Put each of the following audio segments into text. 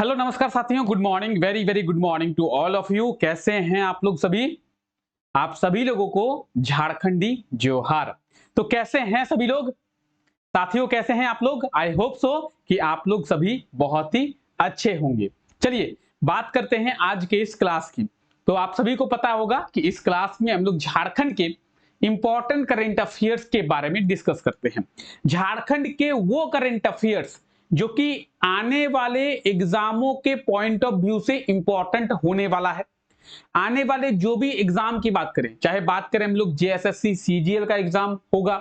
Hello नमस्कार साथियों, good morning, very very good morning to all of you. कैसे हैं आप लोग सभी? आप सभी लोगों को झारखंडी जोहार। तो कैसे हैं सभी लोग? साथियों कैसे हैं आप लोग? आई होप सो कि आप लोग सभी बहुत ही अच्छे होंगे। चलिए बात करते हैं आज के इस क्लास की। तो आप सभी को पता होगा कि इस क्लास में हम लोग झारखंड के इंपॉर्टेंट करंट अफेयर्स के बारे में डिस्कस करते हैं। झारखंड के वो करंट अफेयर्स जो कि आने वाले एग्जामों के पॉइंट ऑफ व्यू से इंपॉर्टेंट होने वाला है। आने वाले जो भी एग्जाम की बात करें, चाहे बात करें हम लोग जेएसएससी सीजीएल का एग्जाम होगा,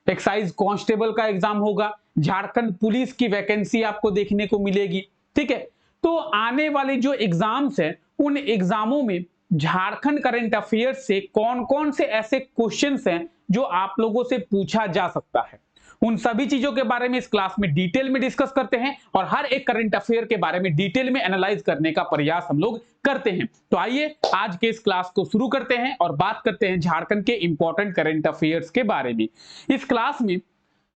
एक्साइज कांस्टेबल का एग्जाम होगा, झारखंड पुलिस की वैकेंसी आपको देखने को मिलेगी। ठीक है, तो आने वाले जो एग्जाम्स हैं उन एग्जामों में झारखंड करंट अफेयर्स से कौन कौन से ऐसे क्वेश्चंस हैं जो आप लोगों से पूछा जा सकता है, उन सभी चीजों के बारे में इस क्लास में डिटेल में डिस्कस करते हैं और हर एक करंट अफेयर के बारे में डिटेल में एनालाइज करने का प्रयास हम लोग करते हैं। तो आइए आज के इस क्लास को शुरू करते हैं और बात करते हैं झारखंड के इंपॉर्टेंट करंट अफेयर्स के बारे में। इस क्लास में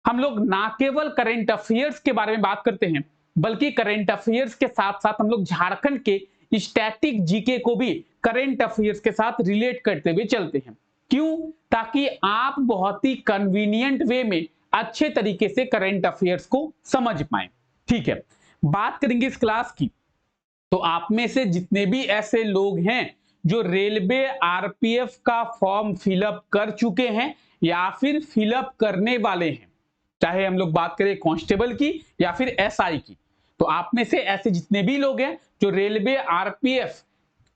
हम लोग ना केवल करंट अफेयर्स के बारे में बात करते हैं, बल्कि करंट अफेयर्स के साथ साथ हम लोग झारखंड के स्टैटिक जीके को भी करंट अफेयर्स के साथ रिलेट करते हुए चलते हैं। क्यों? ताकि आप बहुत ही कन्वीनियंट वे में अच्छे तरीके से करंट अफेयर्स को समझ पाए। ठीक है, बात करेंगे इस क्लास की। तो आप में से जितने भी ऐसे लोग हैं जो रेलवे आरपीएफ का फॉर्म फिलअप कर चुके हैं या फिर फिलअप करने वाले हैं, चाहे हम लोग बात करें कांस्टेबल की या फिर एसआई की, तो आप में से ऐसे जितने भी लोग हैं जो रेलवे आरपीएफ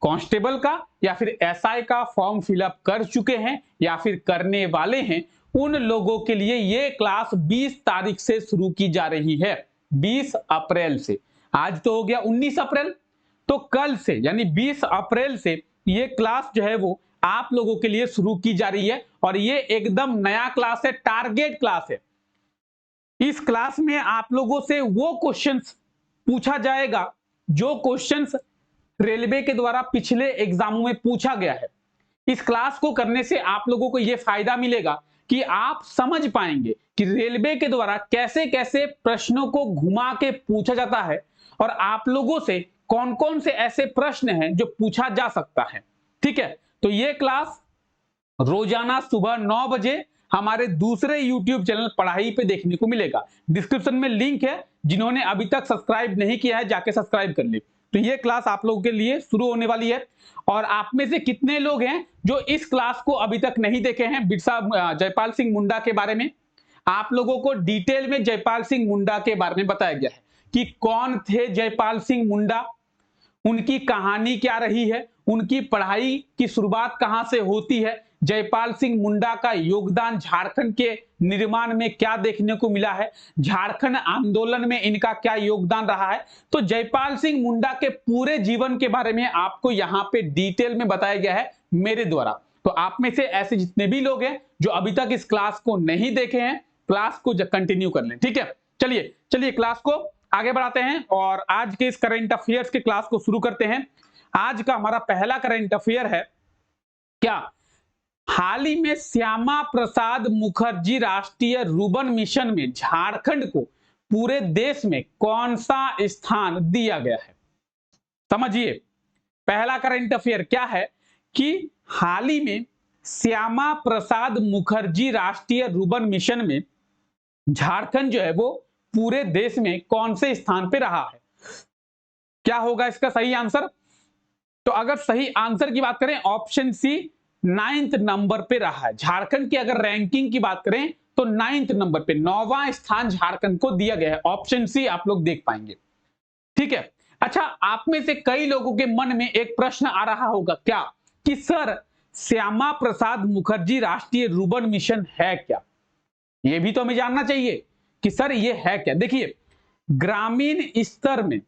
कांस्टेबल का या फिर एसआई का फॉर्म फिलअप कर चुके हैं या फिर करने वाले हैं, उन लोगों के लिए ये क्लास 20 तारीख से शुरू की जा रही है। 20 अप्रैल से, आज तो हो गया 19 अप्रैल, तो कल से यानी 20 अप्रैल से ये क्लास जो है वो आप लोगों के लिए शुरू की जा रही है और ये एकदम नया क्लास है, टारगेट क्लास है। इस क्लास में आप लोगों से वो क्वेश्चंस पूछा जाएगा जो क्वेश्चंस रेलवे के द्वारा पिछले एग्जामों में पूछा गया है। इस क्लास को करने से आप लोगों को यह फायदा मिलेगा कि आप समझ पाएंगे कि रेलवे के द्वारा कैसे कैसे प्रश्नों को घुमा के पूछा जाता है और आप लोगों से कौन कौन से ऐसे प्रश्न हैं जो पूछा जा सकता है। ठीक है, तो यह क्लास रोजाना सुबह 9 बजे हमारे दूसरे YouTube चैनल पढ़ाई पे देखने को मिलेगा। डिस्क्रिप्शन में लिंक है, जिन्होंने अभी तक सब्सक्राइब नहीं किया है जाके सब्सक्राइब कर ले। तो ये क्लास आप लोगों के लिए शुरू होने वाली है और आप में से कितने लोग हैं जो इस क्लास को अभी तक नहीं देखे हैं? बिरसा जयपाल सिंह मुंडा के बारे में आप लोगों को डिटेल में जयपाल सिंह मुंडा के बारे में बताया गया है कि कौन थे जयपाल सिंह मुंडा, उनकी कहानी क्या रही है, उनकी पढ़ाई की शुरुआत कहां से होती है, जयपाल सिंह मुंडा का योगदान झारखंड के निर्माण में क्या देखने को मिला है, झारखंड आंदोलन में इनका क्या योगदान रहा है। तो जयपाल सिंह मुंडा के पूरे जीवन के बारे में आपको यहां पे डिटेल में बताया गया है मेरे द्वारा। तो आप में से ऐसे जितने भी लोग हैं जो अभी तक इस क्लास को नहीं देखे हैं, क्लास को कंटिन्यू कर लें। ठीक है, चलिए चलिए क्लास को आगे बढ़ाते हैं और आज के इस करंट अफेयर्स के क्लास को शुरू करते हैं। आज का हमारा पहला करंट अफेयर है, क्या हाल ही में श्यामा प्रसाद मुखर्जी राष्ट्रीय रुर्बन मिशन में झारखंड को पूरे देश में कौन सा स्थान दिया गया है? समझिए, पहला करंट अफेयर क्या है कि हाल ही में श्यामा प्रसाद मुखर्जी राष्ट्रीय रुर्बन मिशन में झारखंड जो है वो पूरे देश में कौन से स्थान पे रहा है। क्या होगा इसका सही आंसर? तो अगर सही आंसर की बात करें, ऑप्शन सी 9th नंबर पे रहा है। झारखंड की अगर रैंकिंग की बात करें तो 9th नंबर पे, 9वां स्थान झारखंड को दिया गया है। ऑप्शन सी आप लोग देख पाएंगे। ठीक है, अच्छा, आप में से कई लोगों के मन में एक प्रश्न आ रहा होगा क्या कि सर श्यामा प्रसाद मुखर्जी राष्ट्रीय रुर्बन मिशन है क्या? यह भी तो हमें जानना चाहिए कि सर ये है क्या। देखिए, ग्रामीण स्तर में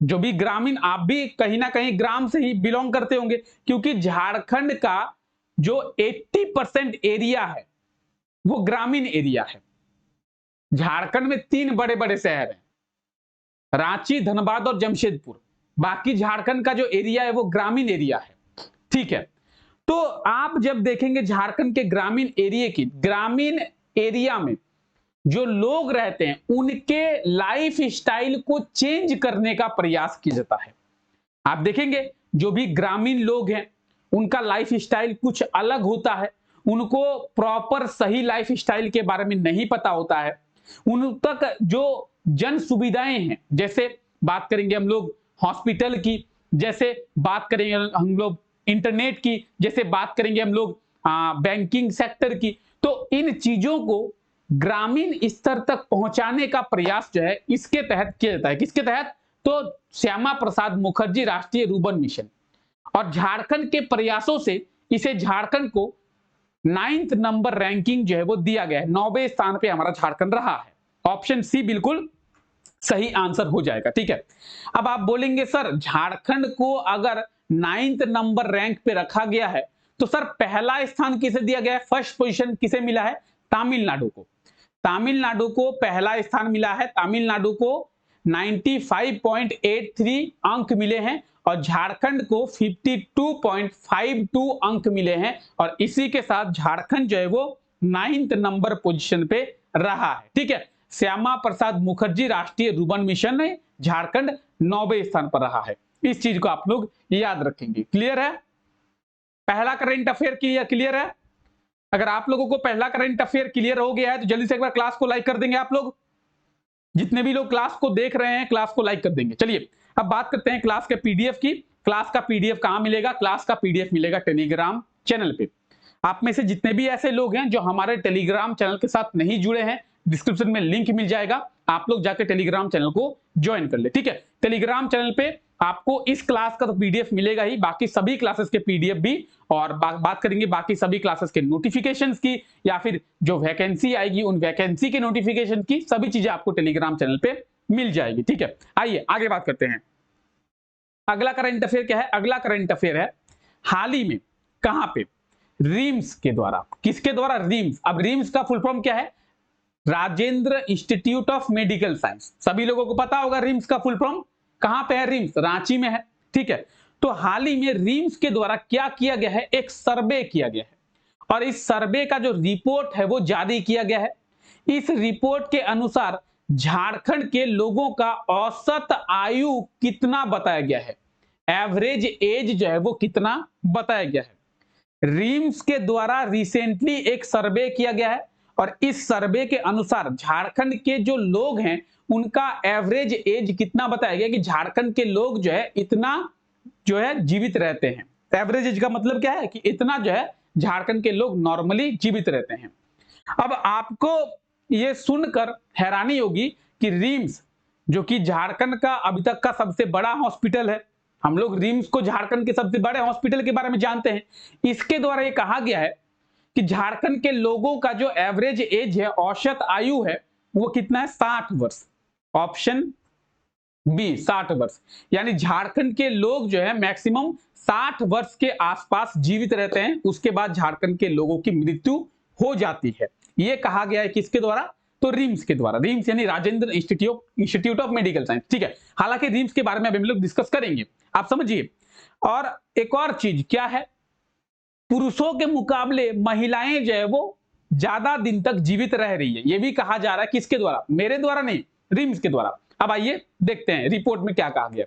जो भी ग्रामीण, आप भी कहीं ना कहीं ग्राम से ही बिलोंग करते होंगे, क्योंकि झारखंड का जो 80% एरिया है वो ग्रामीण एरिया है। झारखंड में 3 बड़े बड़े शहर हैं, रांची, धनबाद और जमशेदपुर। बाकी झारखंड का जो एरिया है वो ग्रामीण एरिया है। ठीक है, तो आप जब देखेंगे झारखंड के ग्रामीण एरिया में जो लोग रहते हैं उनके लाइफ स्टाइल को चेंज करने का प्रयास किया जाता है। आप देखेंगे जो भी ग्रामीण लोग हैं उनका लाइफ स्टाइल कुछ अलग होता है, उनको प्रॉपर सही लाइफ स्टाइल के बारे में नहीं पता होता है। उन तक जो जन सुविधाएं हैं, जैसे बात करेंगे हम लोग हॉस्पिटल की, जैसे बात करेंगे हम लोग इंटरनेट की, जैसे बात करेंगे हम लोग बैंकिंग सेक्टर की, तो इन चीजों को ग्रामीण स्तर तक पहुंचाने का प्रयास जो है इसके तहत किया जाता है। किसके तहत? तो श्यामा प्रसाद मुखर्जी राष्ट्रीय रुर्बन मिशन। और झारखंड के प्रयासों से इसे झारखंड को 9th नंबर रैंकिंग जो है वो दिया गया है। 9वें स्थान पे हमारा झारखंड रहा है। ऑप्शन सी बिल्कुल सही आंसर हो जाएगा। ठीक है, अब आप बोलेंगे सर झारखंड को अगर 9th नंबर रैंक पे रखा गया है तो सर पहला स्थान किसे दिया गया है? फर्स्ट पोजीशन किसे मिला है? तमिलनाडु को। तमिलनाडु को पहला स्थान मिला है। तमिलनाडु को 95.83 अंक मिले हैं और झारखंड को 52.52 अंक मिले हैं और इसी के साथ झारखंड जो है वो 9th नंबर पोजीशन पे रहा है। ठीक है, श्यामा प्रसाद मुखर्जी राष्ट्रीय रुर्बन मिशन में झारखंड 9वें स्थान पर रहा है। इस चीज को आप लोग याद रखेंगे। क्लियर है? पहला करंट अफेयर क्लियर है? अगर आप लोगों को पहला करंट अफेयर क्लियर हो गया है तो जल्दी से एक बार क्लास को लाइक कर देंगे। आप लोग जितने भी लोग क्लास को देख रहे हैं क्लास को लाइक कर देंगे। चलिए अब बात करते हैं क्लास के पीडीएफ की। क्लास का पीडीएफ कहां मिलेगा? क्लास का पीडीएफ मिलेगा टेलीग्राम चैनल पे। आप में से जितने भी ऐसे लोग हैं जो हमारे टेलीग्राम चैनल के साथ नहीं जुड़े हैं, डिस्क्रिप्शन में लिंक मिल जाएगा, आप लोग जाकर टेलीग्राम चैनल को ज्वाइन कर ले। ठीक है, टेलीग्राम चैनल पे आपको इस क्लास का तो पीडीएफ मिलेगा ही, बाकी सभी क्लासेस के पीडीएफ भी, और बात करेंगे बाकी सभी क्लासेस के नोटिफिकेशंस की, या फिर जो वैकेंसी आएगी उन वैकेंसी के नोटिफिकेशन की, सभी चीजें आपको टेलीग्राम चैनल पे मिल जाएगी। ठीक है, आइए आगे बात करते हैं। अगला करंट अफेयर क्या है? अगला करंट अफेयर है हाल ही में कहां पे रिम्स के द्वारा। किसके द्वारा? रिम्स। अब रिम्स का फुल फॉर्म क्या है? Rajendra institute of medical science. सभी लोगों को पता होगा रिम्स का फुल फॉर्म कहां पे है? रिम्स रांची में है। ठीक है, तो हाल ही में रिम्स के द्वारा क्या किया गया है? एक सर्वे किया गया है और इस सर्वे का जो रिपोर्ट है वो जारी किया गया है। इस रिपोर्ट के अनुसार झारखंड के लोगों का औसत आयु कितना बताया गया है? एवरेज एज जो है वो कितना बताया गया है? रिम्स के द्वारा रिसेंटली एक सर्वे किया गया है और इस सर्वे के अनुसार झारखंड के जो लोग हैं उनका एवरेज एज कितना बताया गया कि झारखंड के लोग जो है इतना जो है जीवित रहते हैं। एवरेज एज का मतलब क्या है? कि इतना जो है झारखंड के लोग नॉर्मली जीवित रहते हैं। अब आपको ये सुनकर हैरानी होगी कि रिम्स जो कि झारखंड का अभी तक का सबसे बड़ा हॉस्पिटल है, हम लोग रिम्स को झारखंड के सबसे बड़े हॉस्पिटल के बारे में जानते हैं, इसके द्वारा ये कहा गया है कि झारखंड के लोगों का जो एवरेज एज है, औसत आयु है, वो कितना है? 60 वर्ष। ऑप्शन बी 60 वर्ष, यानी झारखंड के लोग जो है मैक्सिमम 60 वर्ष के आसपास जीवित रहते हैं, उसके बाद झारखंड के लोगों की मृत्यु हो जाती है। यह कहा गया है किसके द्वारा? तो रिम्स के द्वारा। रिम्स यानी Rajendra institute of medical science. ठीक है, हालांकि रिम्स के बारे में अभी हम लोग डिस्कस करेंगे, आप समझिए। और एक और चीज क्या है, पुरुषों के मुकाबले महिलाएं जो है वो ज्यादा दिन तक जीवित रह रही है। यह भी कहा जा रहा है किसके द्वारा? मेरे द्वारा नहीं, रिम्स के द्वारा। अब आइए देखते हैं रिपोर्ट में क्या कहा गया।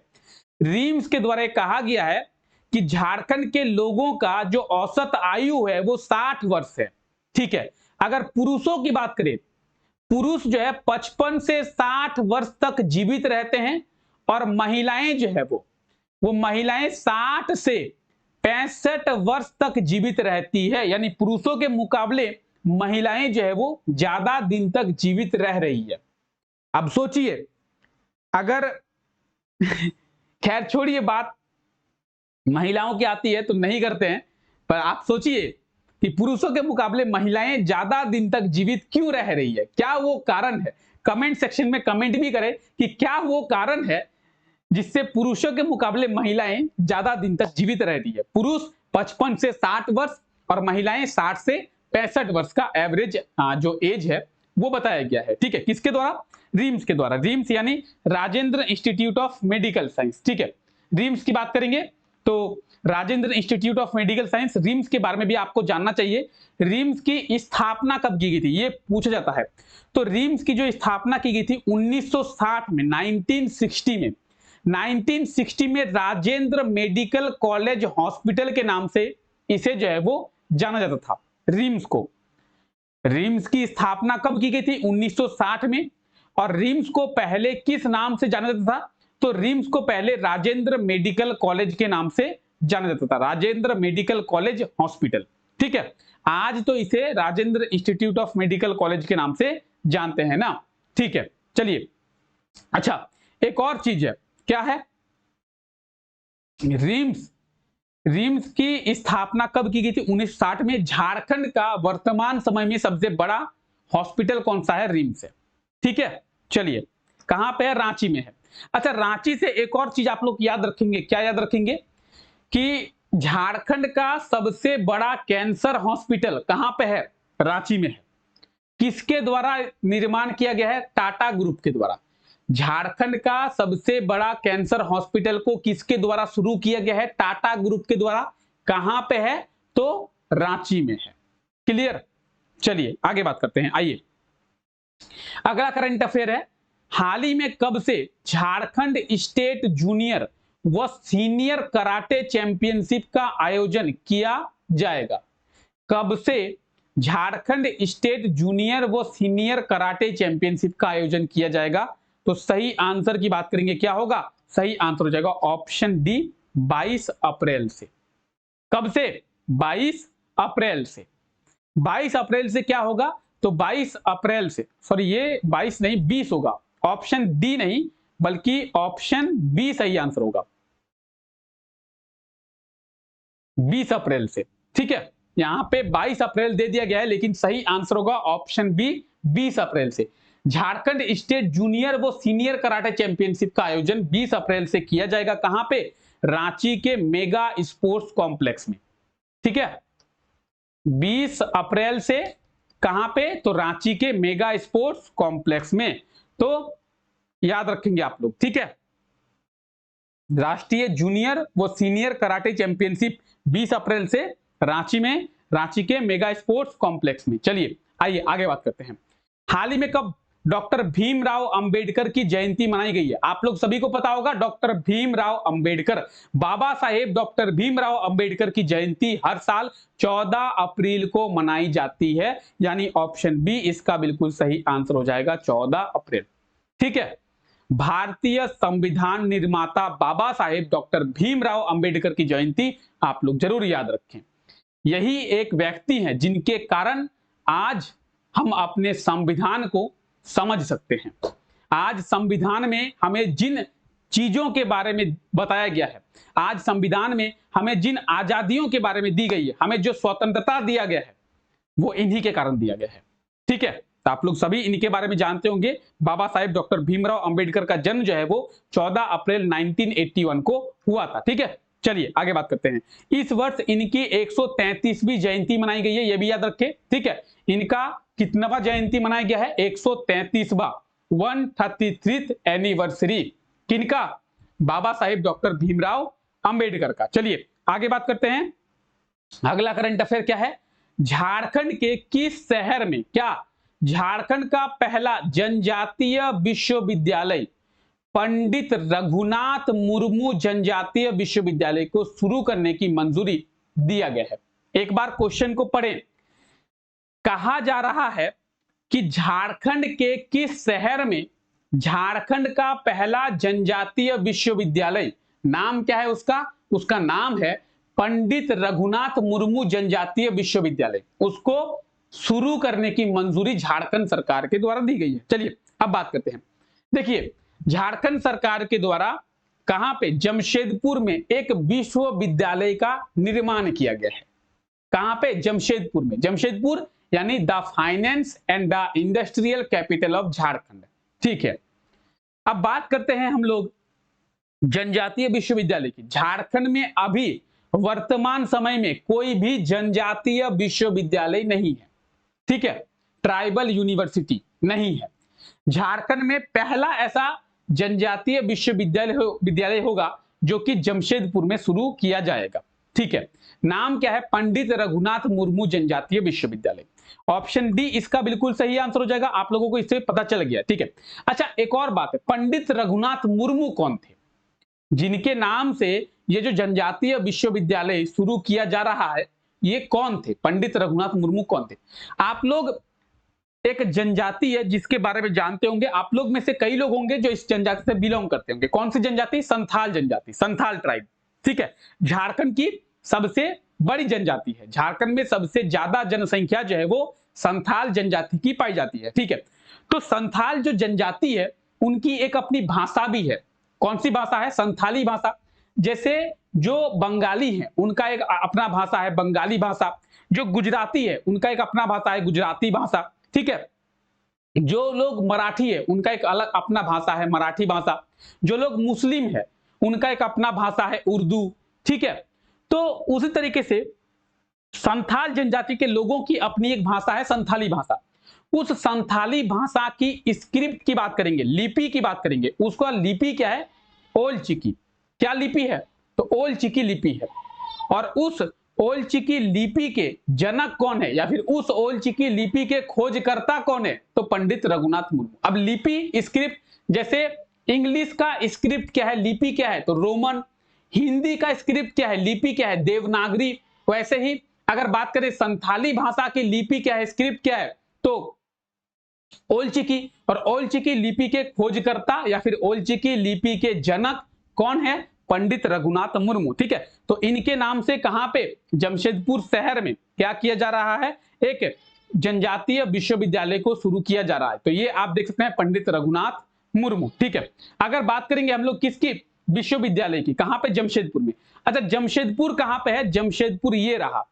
रिम्स के द्वारा कहा गया है कि झारखंड के लोगों का जो औसत आयु है वो 60 वर्ष है। ठीक है, अगर पुरुषों की बात करें, पुरुष जो है 55 से 60 वर्ष तक जीवित रहते हैं और महिलाएं जो है वो महिलाएं 60 से 65 वर्ष तक जीवित रहती है, यानी पुरुषों के मुकाबले महिलाएं जो है वो ज्यादा दिन तक जीवित रह रही है। अब सोचिए, अगर खैर छोड़िए बात महिलाओं की आती है तो नहीं करते हैं, पर आप सोचिए कि पुरुषों के मुकाबले महिलाएं ज्यादा दिन तक जीवित क्यों रह रही है? क्या वो कारण है? कमेंट सेक्शन में कमेंट भी करें कि क्या वो कारण है जिससे पुरुषों के मुकाबले महिलाएं ज्यादा दिन तक जीवित रह रही है। पुरुष 55 से 60 वर्ष और महिलाएं 60 से 65 वर्ष का एवरेज जो एज है वो बताया गया है। ठीक है, किसके द्वारा? रिम्स के द्वारा। रिम्स यानी Rajendra institute of medical science. ठीक है, रिम्स की बात करेंगे तो Rajendra institute of medical science, RIMS के बारे में भी आपको जानना चाहिए। रिम्स की स्थापना कब की गई थी, ये पूछा जाता है। तो रिम्स की जो स्थापना की गई थी 1960 में, 1960 में, 1960 में राजेंद्र मेडिकल कॉलेज हॉस्पिटल के नाम से इसे जो है वो जाना जाता था, रिम्स को। रिम्स की स्थापना कब की गई थी, 1960 में। और रिम्स को पहले किस नाम से जाना जाता था, तो रिम्स को पहले राजेंद्र मेडिकल कॉलेज के नाम से जाना जाता था, राजेंद्र मेडिकल कॉलेज हॉस्पिटल। ठीक है, आज तो इसे Rajendra institute of medical college के नाम से जानते हैं ना। ठीक है, चलिए। अच्छा, एक और चीज है, क्या है, रिम्स की स्थापना कब की गई थी, 1960 में। झारखंड का वर्तमान समय में सबसे बड़ा हॉस्पिटल कौन सा है, रिम्स है। ठीक है, चलिए, कहां पे है, रांची में है। अच्छा, रांची से एक और चीज आप लोग याद रखेंगे, क्या याद रखेंगे, कि झारखंड का सबसे बड़ा कैंसर हॉस्पिटल कहां पे है, रांची में है। किसके द्वारा निर्माण किया गया है, टाटा ग्रुप के द्वारा। झारखंड का सबसे बड़ा कैंसर हॉस्पिटल को किसके द्वारा शुरू किया गया है, टाटा ग्रुप के द्वारा। कहां पे है, तो रांची में है। क्लियर, चलिए आगे बात करते हैं। आइए, अगला करंट अफेयर है, हाल ही में कब से झारखंड स्टेट जूनियर व सीनियर कराटे चैंपियनशिप का आयोजन किया जाएगा। कब से झारखंड स्टेट जूनियर व सीनियर कराटे चैंपियनशिप का आयोजन किया जाएगा, तो सही आंसर की बात करेंगे, क्या होगा, सही आंसर हो जाएगा ऑप्शन डी, 22 अप्रैल से। कब से, 22 अप्रैल से। 22 अप्रैल से क्या होगा, तो 22 अप्रैल से, सॉरी ये 22 नहीं 20 होगा, ऑप्शन डी नहीं बल्कि ऑप्शन बी सही आंसर होगा, 20 अप्रैल से। ठीक है, यहां पे 22 अप्रैल दे दिया गया है, लेकिन सही आंसर होगा ऑप्शन बी, 20 अप्रैल से। झारखंड स्टेट जूनियर व सीनियर कराटे चैंपियनशिप का आयोजन 20 अप्रैल से किया जाएगा, कहां पे, रांची के मेगा स्पोर्ट्स कॉम्प्लेक्स में। ठीक है, 20 अप्रैल से कहां पे, तो रांची के मेगा स्पोर्ट्स कॉम्प्लेक्स में। तो याद रखेंगे आप लोग। ठीक है, राष्ट्रीय जूनियर व सीनियर कराटे चैंपियनशिप 20 अप्रैल से रांची में, रांची के मेगा स्पोर्ट्स कॉम्प्लेक्स में। चलिए आइए आगे बात करते हैं। हाल ही में कब डॉक्टर भीमराव अंबेडकर की जयंती मनाई गई है, आप लोग सभी को पता होगा, डॉक्टर भीमराव अंबेडकर, बाबा साहेब डॉक्टर भीमराव अंबेडकर की जयंती हर साल 14 अप्रैल को मनाई जाती है, यानी ऑप्शन बी इसका बिल्कुल सही आंसर हो जाएगा, 14 अप्रैल। ठीक है, भारतीय संविधान निर्माता बाबा साहेब डॉक्टर भीमराव अंबेडकर की जयंती आप लोग जरूर याद रखें। यही एक व्यक्ति हैं जिनके कारण आज हम अपने संविधान को समझ सकते हैं। आज संविधान में हमें जिन चीजों के बारे में बताया गया है, आज संविधान में हमें जिन आजादियों के बारे में दी गई है, हमें जो स्वतंत्रता दिया गया है, वो इन्हीं के कारण दिया गया है। ठीक है, तो आप लोग सभी इनके बारे में जानते होंगे। बाबा साहेब डॉक्टर भीमराव अंबेडकर का जन्म जो है वो 14 अप्रैल 1981 को हुआ था। ठीक है, चलिए आगे बात करते हैं। इस वर्ष इनकी 133वीं जयंती मनाई गई है, ये भी याद रखें। ठीक है, इनका कितनावा जयंती मनाया गया है, 133वां, 133th एनिवर्सरी, किनका, बाबा साहेब डॉक्टर भीमराव अंबेडकर का। चलिए आगे बात करते हैं। अगला करंट अफेयर क्या है, झारखंड के किस शहर में, क्या झारखंड का पहला जनजातीय विश्वविद्यालय पंडित रघुनाथ मुर्मू जनजातीय विश्वविद्यालय को शुरू करने की मंजूरी दिया गया है। एक बार क्वेश्चन को पढ़ें, कहा जा रहा है कि झारखंड के किस शहर में झारखंड का पहला जनजातीय विश्वविद्यालय, नाम क्या है उसका, उसका नाम है पंडित रघुनाथ मुर्मू जनजातीय विश्वविद्यालय, उसको शुरू करने की मंजूरी झारखंड सरकार के द्वारा दी गई है। चलिए अब बात करते हैं। देखिए, झारखंड सरकार के द्वारा कहां पे, जमशेदपुर में एक विश्वविद्यालय का निर्माण किया गया है। कहां पे, जमशेदपुर में। जमशेदपुर यानी the finance and the industrial capital of Jharkhand. ठीक है, अब बात करते हैं हम लोग जनजातीय विश्वविद्यालय की। झारखंड में अभी वर्तमान समय में कोई भी जनजातीय विश्वविद्यालय नहीं है। ठीक है, ट्राइबल यूनिवर्सिटी नहीं है। झारखंड में पहला ऐसा जनजातीय विश्वविद्यालय होगा जो कि जमशेदपुर में शुरू किया जाएगा। ठीक है, नाम क्या है? पंडित रघुनाथ मुर्मू जनजातीय विश्वविद्यालय। ऑप्शन डी इसका बिल्कुल सही आंसर हो जाएगा। आप लोगों को इससे पता चल गया, ठीक है। अच्छा, एक और बात है, पंडित रघुनाथ मुर्मू कौन थे? जिनके नाम से ये जो जनजातीय विश्वविद्यालय शुरू किया जा रहा है, ये कौन थे? पंडित रघुनाथ मुर्मू कौन थे? आप लोग एक जनजाति है जिसके बारे में जानते होंगे, आप लोग में से कई लोग होंगे जो इस जनजाति से बिलोंग करते होंगे। कौन सी जनजाति? संथाल जनजाति, संथाल ट्राइब, ठीक है। झारखंड की सबसे बड़ी जनजाति है। झारखंड में सबसे ज्यादा जनसंख्या जो है वो संथाल जनजाति की पाई जाती है, ठीक है। तो संथाल जो जनजाति है उनकी एक अपनी भाषा भी है। कौन सी भाषा है? संथाली भाषा। जैसे जो बंगाली है उनका एक अपना भाषा है बंगाली भाषा, जो गुजराती है उनका एक अपना भाषा है गुजराती भाषा, ठीक है। जो लोग मराठी है उनका एक अलग अपना भाषा है मराठी भाषा, जो लोग मुस्लिम है उनका एक अपना भाषा है उर्दू, ठीक है। तो उसी तरीके से संथाल जनजाति के लोगों की अपनी एक भाषा है संथाली भाषा। उस संथाली भाषा की स्क्रिप्ट की बात करेंगे, लिपि की बात करेंगे, उसका लिपि क्या है? ओल चिकी। क्या लिपि है? तो ओल चिकी लिपि है। और उस ओल चिकी लिपि के जनक कौन है, या फिर उस ओल चिकी लिपि के खोजकर्ता कौन है? तो पंडित रघुनाथ मुर्मू। अब लिपि स्क्रिप्ट, जैसे इंग्लिश का स्क्रिप्ट क्या है, लिपि क्या है? तो रोमन। हिंदी का स्क्रिप्ट क्या है, लिपि क्या है? देवनागरी। वैसे ही अगर बात करें संथाली भाषा की लिपि क्या है, स्क्रिप्ट क्या है? तो ओल चिकी। और ओल चिकी लिपि के खोजकर्ता या फिर ओल चिकी लिपि के जनक कौन है? पंडित रघुनाथ मुर्मू, ठीक है। तो इनके नाम से कहां पे? जमशेदपुर शहर में क्या किया जा रहा है? एक जनजातीय विश्वविद्यालय को शुरू किया जा रहा है। तो ये आप देख सकते हैं पंडित रघुनाथ मुर्मू, ठीक है। अगर बात करेंगे हम लोग किसकी? विश्वविद्यालय की। कहां पे? जमशेदपुर में। अच्छा, जमशेदपुर कहां पे है? जमशेदपुर ये रहा,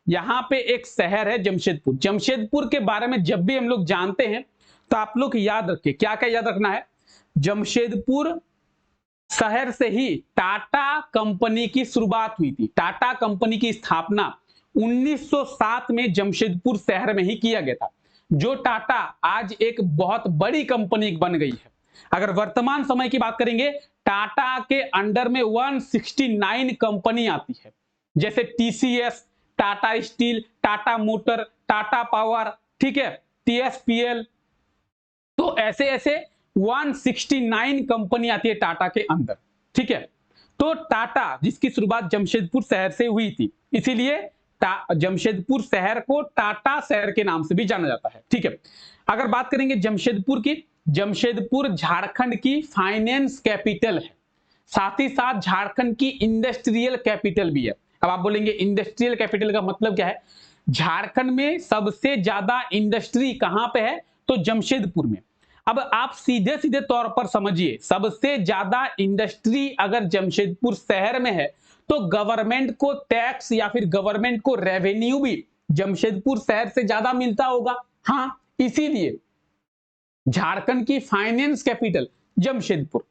यहां पे एक शहर है जमशेदपुर। जमशेदपुर के बारे में जब भी हम लोग जानते हैं तो आप लोग याद रखिए, क्या क्या याद रखना है? जमशेदपुर शहर से ही टाटा कंपनी की शुरुआत हुई थी। टाटा कंपनी की स्थापना 1907 में जमशेदपुर शहर में ही किया गया था। जो टाटा आज एक बहुत बड़ी कंपनी बन गई है। अगर वर्तमान समय की बात करेंगे, टाटा के अंडर में 169 कंपनी आती है, जैसे TCS, Tata steel, Tata motor, Tata power, ठीक है, टीएसपीएल। तो ऐसे ऐसे 169 कंपनी आती है टाटा के अंदर, ठीक है। तो टाटा जिसकी शुरुआत जमशेदपुर शहर से हुई थी, इसीलिए जमशेदपुर शहर को टाटा शहर के नाम से भी जाना जाता है, ठीक है। अगर बात करेंगे जमशेदपुर की, जमशेदपुर झारखंड की फाइनेंस कैपिटल है, साथ ही साथ झारखंड की इंडस्ट्रियल कैपिटल भी है। अब आप बोलेंगे इंडस्ट्रियल कैपिटल का मतलब क्या है? झारखंड में सबसे ज्यादा इंडस्ट्री कहां पे है? तो जमशेदपुर में। अब आप सीधे सीधे तौर पर समझिए, सबसे ज्यादा इंडस्ट्री अगर जमशेदपुर शहर में है तो गवर्नमेंट को टैक्स या फिर गवर्नमेंट को रेवेन्यू भी जमशेदपुर शहर से ज्यादा मिलता होगा। हाँ, इसीलिए झारखंड की फाइनेंस कैपिटल जमशेदपुर,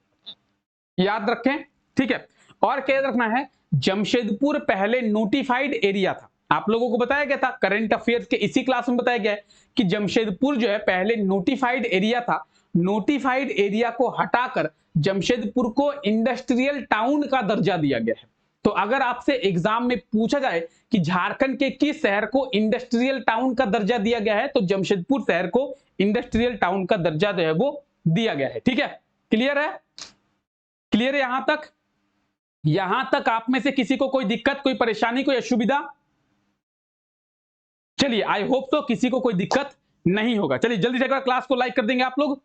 याद रखें, ठीक है। और क्या याद रखना है? जमशेदपुर पहले नोटिफाइड एरिया था। आप लोगों को बताया गया था, करंट अफेयर्स के इसी क्लास में बताया गया है कि जमशेदपुर जो है पहले नोटिफाइड एरिया था। नोटिफाइड एरिया को हटाकर जमशेदपुर को इंडस्ट्रियल टाउन का दर्जा दिया गया है। तो अगर आपसे एग्जाम में पूछा जाए कि झारखंड के किस शहर को इंडस्ट्रियल टाउन का दर्जा दिया गया है, तो जमशेदपुर शहर को इंडस्ट्रियल टाउन का दर्जा जो है वो दिया गया है, ठीक है। क्लियर है? क्लियर है यहां तक आप में से किसी को कोई दिक्कत, कोई परेशानी, कोई असुविधा? चलिए, आई होप तो किसी को कोई दिक्कत नहीं होगा। चलिए जल्दी से एक बार क्लास को लाइक कर देंगे आप लोग।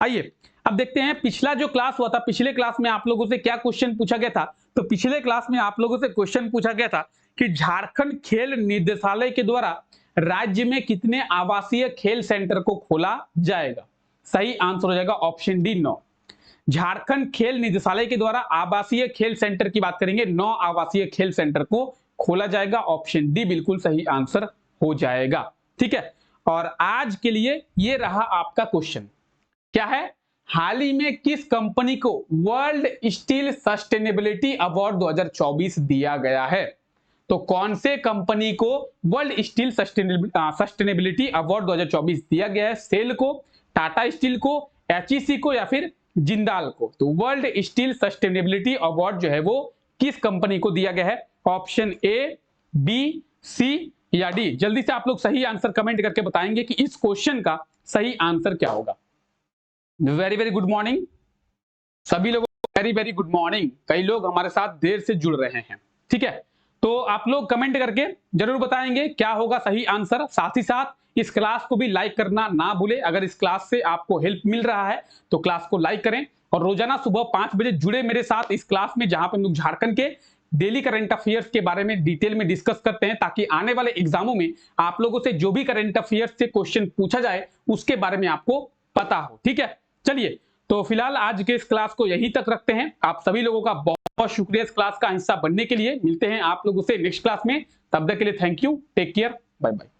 आइए अब देखते हैं पिछला जो क्लास हुआ था, पिछले क्लास में आप लोगों से क्या क्वेश्चन पूछा गया था। तो पिछले क्लास में आप लोगों से क्वेश्चन पूछा गया था कि झारखंड खेल निदेशालय के द्वारा राज्य में कितने आवासीय खेल सेंटर को खोला जाएगा? सही आंसर हो जाएगा ऑप्शन डी 9। झारखंड खेल निदेशालय के द्वारा आवासीय खेल सेंटर की बात करेंगे, 9 आवासीय खेल सेंटर को खोला जाएगा। ऑप्शन डी बिल्कुल सही आंसर हो जाएगा, ठीक है। और आज के लिए ये रहा आपका क्वेश्चन, क्या है? हाल ही में किस कंपनी को वर्ल्ड स्टील सस्टेनेबिलिटी अवार्ड 2024 दिया गया है? तो कौन से कंपनी को वर्ल्ड स्टील सस्टेनेबिलिटी अवार्ड 2024 दिया गया है? सेल को, टाटा स्टील को, एचईसी को या फिर जिंदाल को? तो वर्ल्ड स्टील सस्टेनेबिलिटी अवार्ड जो है वो किस कंपनी को दिया गया है? ऑप्शन ए, बी, सी या डी? जल्दी से आप लोग सही आंसर कमेंट करके बताएंगे कि इस क्वेश्चन का सही आंसर क्या होगा। वेरी वेरी गुड मॉर्निंग सभी लोगों को, वेरी वेरी गुड मॉर्निंग। कई लोग हमारे साथ देर से जुड़ रहे हैं, ठीक है, तो आप लोग कमेंट करके जरूर बताएंगे क्या होगा सही आंसर। साथ ही साथ इस क्लास को भी लाइक करना ना भूले। अगर इस क्लास से आपको हेल्प मिल रहा है तो क्लास को लाइक करें और रोजाना सुबह 5 बजे जुड़े मेरे साथ इस क्लास में, जहां पर हम लोग झारखंड के डेली करंट अफेयर्स के बारे में डिटेल में डिस्कस करते हैं, ताकि आने वाले एग्जामों में आप लोगों से जो भी करंट अफेयर्स से क्वेश्चन पूछा जाए उसके बारे में आपको पता हो, ठीक है। चलिए, तो फिलहाल आज के इस क्लास को यहीं तक रखते हैं। आप सभी लोगों का बहुत बहुत शुक्रिया इस क्लास का हिस्सा बनने के लिए। मिलते हैं आप लोगों से नेक्स्ट क्लास में, तब तक के लिए thank you, take care, bye bye.